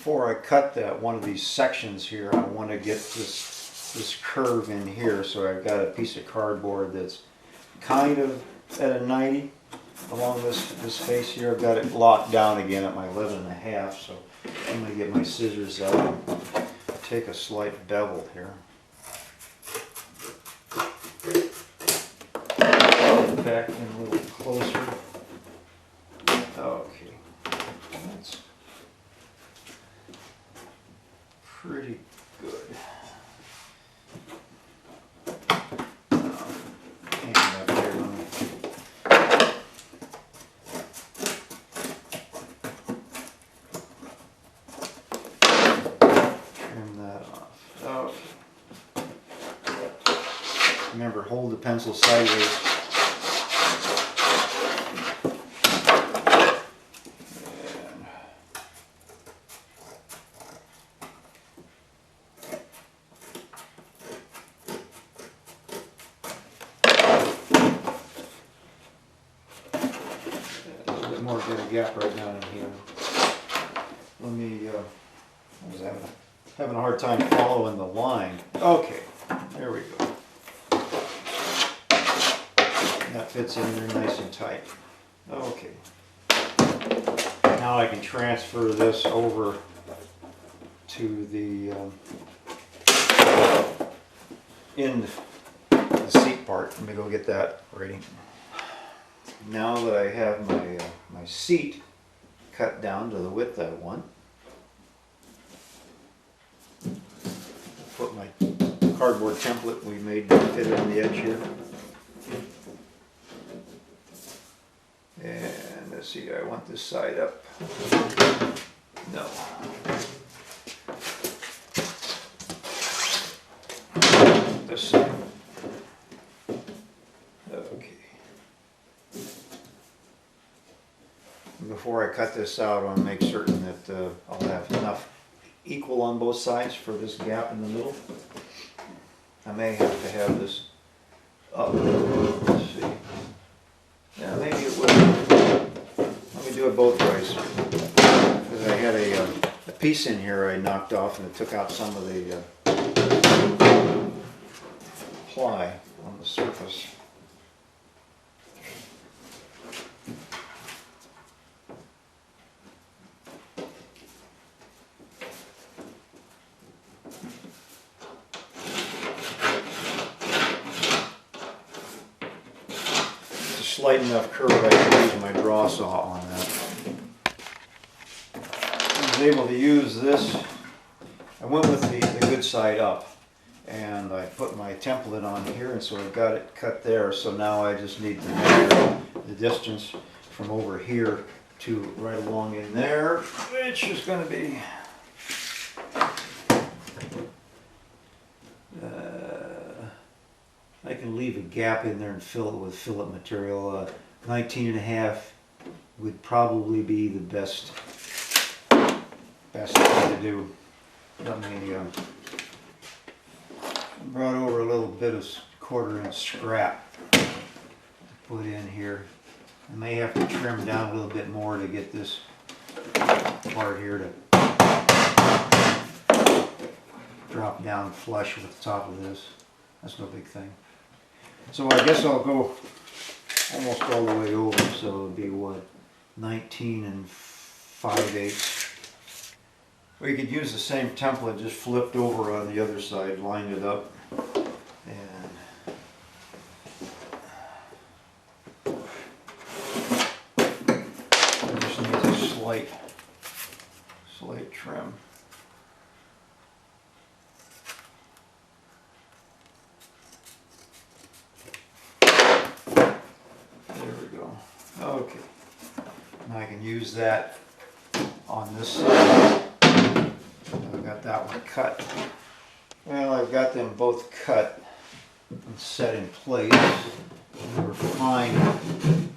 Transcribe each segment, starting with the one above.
before I cut that one of these sections here, I want to get this curve in here. So I've got a piece of cardboard that's kind of at a 90 along this face here. I've got it locked down again at my 11.5. So I'm going to get my scissors out and take a slight bevel here. Back in a little closer. Okay, that's pretty good. And up here, trim that off. Okay. Remember, hold the pencil sideways. More get a gap right down in here. Let me, I was having a hard time following the line. Okay, there we go. That fits in there nice and tight. Okay. Now I can transfer this over to the in the seat part. Let me go get that ready. Now that I have my seat cut down to the width I want, put my cardboard template we made to fit on the edge here. And let's see, I want this side up. No. This side. Okay. Before I cut this out, I want to make certain that I'll have enough equal on both sides for this gap in the middle. I may have to have this up. Let's see. Yeah, maybe it will. Let me do it both ways. Because I had a piece in here I knocked off and it took out some of the ply on the surface. Slight enough curve I can use my draw saw on that. I was able to use this. I went with the good side up and I put my template on here, and so I got it cut there. So now I just need to measure the distance from over here to right along in there, which is going to be I can leave a gap in there and fill it with fillet material. 19.5 would probably be the best thing to do. Let me brought over a little bit of 1/4 inch scrap to put in here. I may have to trim down a little bit more to get this part here to drop down flush with the top of this. That's no big thing. So I guess I'll go almost all the way over, so it'll be what, 19 5/8. Or you could use the same template, just flipped over on the other side, lined it up, and it just needs a slight trim. Okay, now I can use that on this side. I've got that one cut. Well, I've got them both cut and set in place. We're fine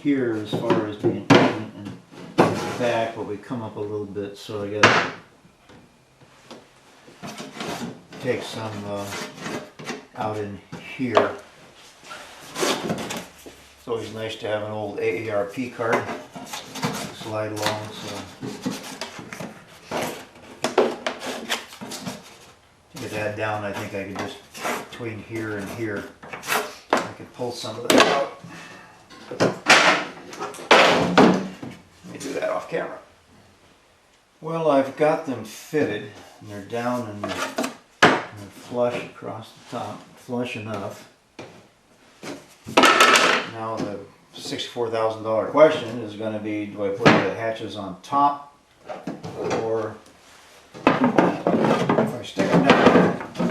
here as far as being even and back, but we come up a little bit, so I gotta take some out in here. It's always nice to have an old AARP card to slide along. So sanded down. I think I could just, between here and here, I could pull some of that out. Let me do that off camera. Well, I've got them fitted, and they're down and they're flush across the top, flush enough. Now the $64,000 question is going to be, do I put the hatches on top, or if I stick them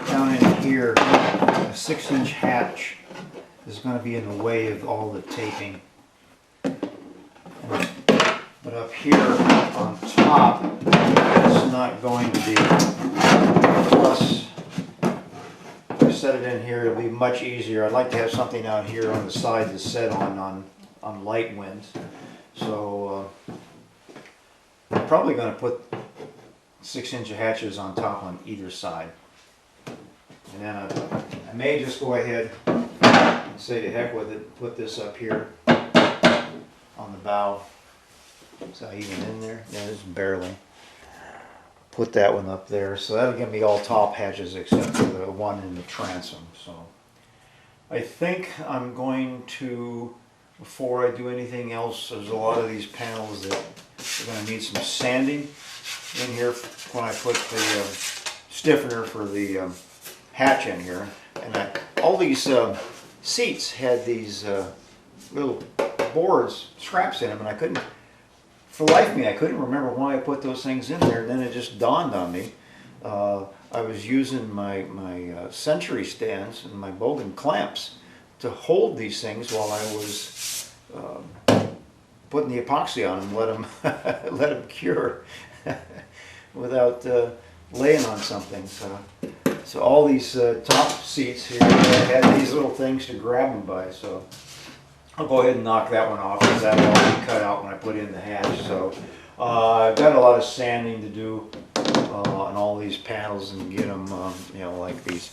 down in here, a 6-inch hatch is going to be in the way of all the taping. But up here on top, it's not going to be. Plus, if I set it in here, it'll be much easier. I'd like to have something out here on the side to set on light winds. So I'm probably going to put 6-inch hatches on top on either side. And then I may just go ahead and say to heck with it, put this up here on the bow. Is that even in there? Yeah, just barely. Put that one up there. So that'll give me all top hatches except for the one in the transom. So I think I'm going to, before I do anything else, there's a lot of these panels that are going to need some sanding in here when I put the stiffener for the hatch in here. And all these seats had these little boards, scraps in them, and I couldn't, for the life of me, I couldn't remember why I put those things in there. And then it just dawned on me. I was using my Century stands and my Bogan clamps to hold these things while I was putting the epoxy on them, let them cure without laying on something. So all these top seats here had these little things to grab them by. So I'll go ahead and knock that one off because that'll all be cut out when I put in the hatch. So I've got a lot of sanding to do on all these panels and get them, you know, like these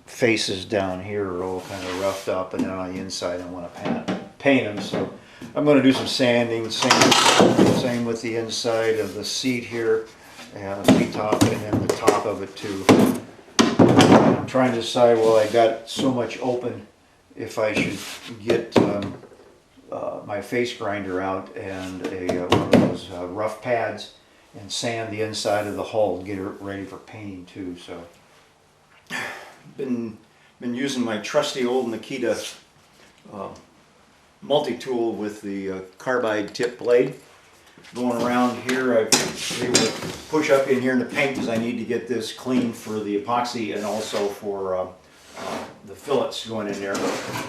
faces down here are all kind of roughed up, and then on the inside I want to paint them. So I'm going to do some sanding, same with the inside of the seat here, and the seat top, and then the top of it too. I'm trying to decide, well, I got so much open, if I should get my face grinder out and one of those rough pads and sand the inside of the hull and get it ready for painting too. So been using my trusty old Nikita multi-tool with the carbide tip blade. Going around here, I've been able to push up in here in the paint because I need to get this clean for the epoxy and also for the fillets going in there.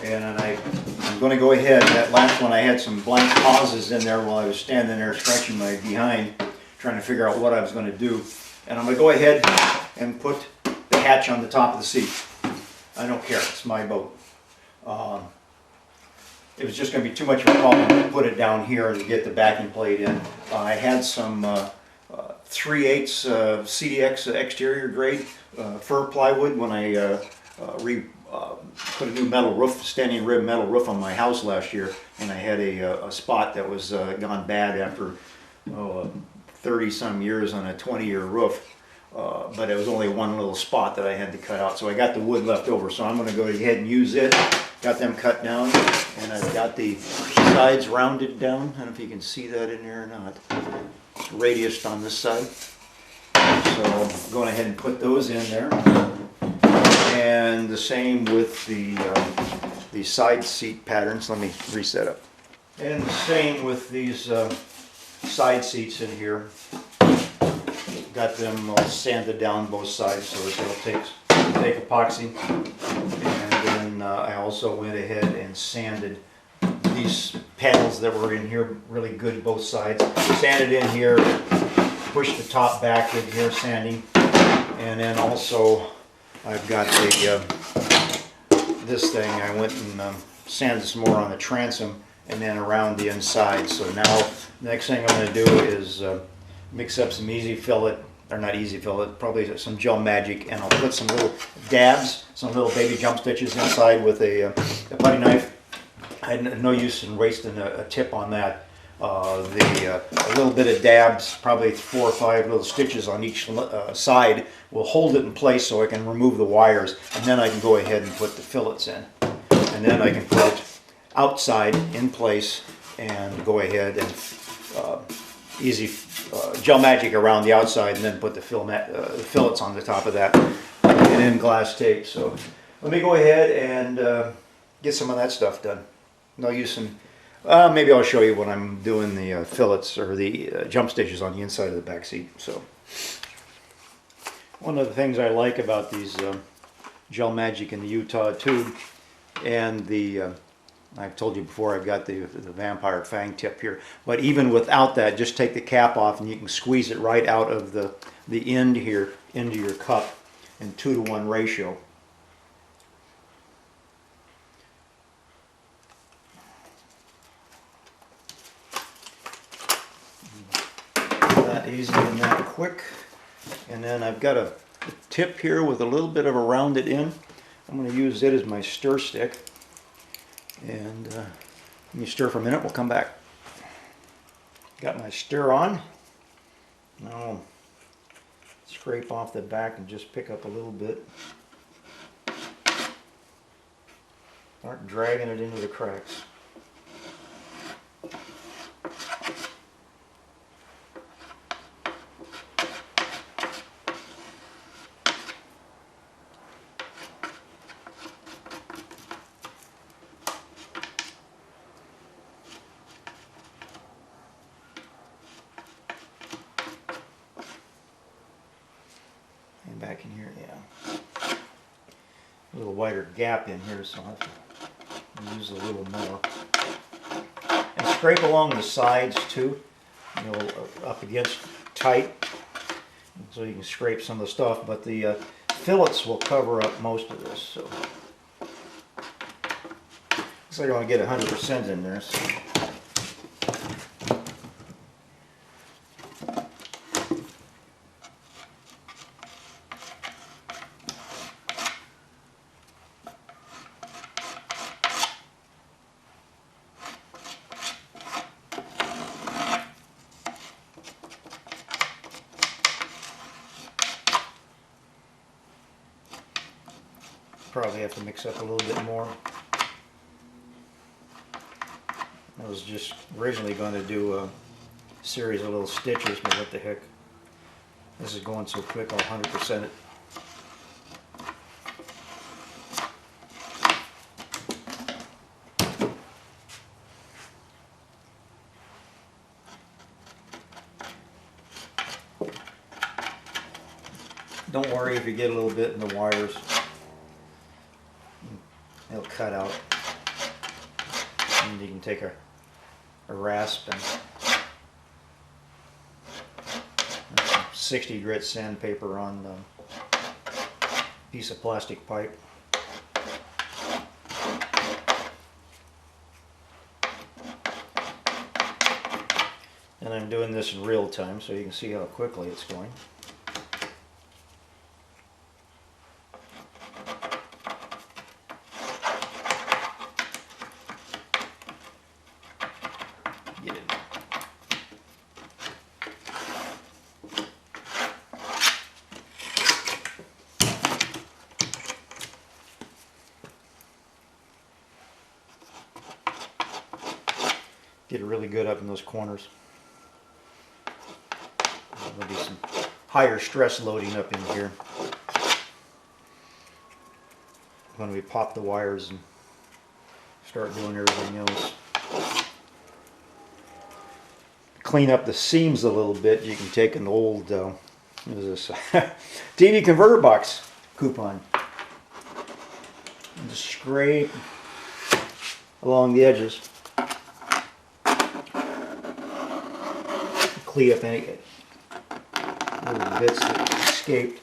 And I'm going to go ahead, that last one I had some blank pauses in there while I was standing there scratching my behind trying to figure out what I was going to do. And I'm going to go ahead and put the hatch on the top of the seat. I don't care, it's my boat. It was just going to be too much of a problem to put it down here and get the backing plate in. I had some 3/8 CDX exterior grade fir plywood when I put a new metal roof, standing rib metal roof on my house last year, and I had a spot that was gone bad after 30-some years on a 20-year roof. But it was only one little spot that I had to cut out, so I got the wood left over, so I'm going to go ahead and use it. Got them cut down, and I've got the sides rounded down. I don't know if you can see that in there or not. It's radiused on this side, so I'm going ahead and put those in there. And the same with the side seat patterns. Let me reset up. And the same with these side seats in here. Got them all sanded down both sides so that they'll take epoxy. And then I also went ahead and sanded these panels that were in here really good both sides. Sanded in here, pushed the top back in here, sanding. And then also I've got this thing, I went and sanded some more on the transom and then around the inside. So now the next thing I'm going to do is mix up some easy fillet, or not easy fillet, probably some gel magic, and I'll put some little dabs, some little baby jump stitches inside with a putty knife. I had no use in wasting a tip on that. A little bit of dabs, probably 4 or 5 little stitches on each side, will hold it in place so I can remove the wires, and then I can go ahead and put the fillets in. And then I can put it outside in place and go ahead and easy gel magic around the outside, and then put the fillets on the top of that and in glass tape. So let me go ahead and get some of that stuff done. No use in, maybe I'll show you when I'm doing the fillets or the jump stitches on the inside of the back seat. So one of the things I like about these gel magic in the Utah tube, and I've told you before, I've got the vampire fang tip here, but even without that, just take the cap off and you can squeeze it right out of the end here into your cup in 2-to-1 ratio. That easy and that quick. And then I've got a tip here with a little bit of a rounded end. I'm going to use it as my stir stick. And let me stir for a minute, we'll come back. Got my stir on. Now I'll scrape off the back and just pick up a little bit. Start dragging it into the cracks. Back in here, yeah. A little wider gap in here, so I'll have to use a little more. And scrape along the sides too, you know, up against tight, so you can scrape some of the stuff, but the fillets will cover up most of this, so. Looks like I want to get 100% in there. So. Probably have to mix up a little bit more. I was just originally going to do a series of little stitches, but what the heck. This is going so quick, I'll 100% it. Don't worry if you get a little bit in the wires. It'll cut out, and you can take a rasp and some 60 grit sandpaper on a piece of plastic pipe. And I'm doing this in real time so you can see how quickly it's going. Get it really good up in those corners. There'll be some higher stress loading up in here when we pop the wires and start doing everything else. Clean up the seams a little bit. You can take an old what is this TV converter box coupon and just scrape along the edges. Clean up any little bits that escaped.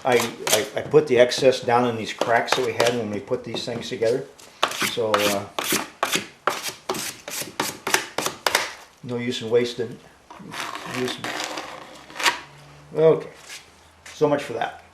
I put the excess down in these cracks that we had when we put these things together. So no use in wasting. Okay, so much for that.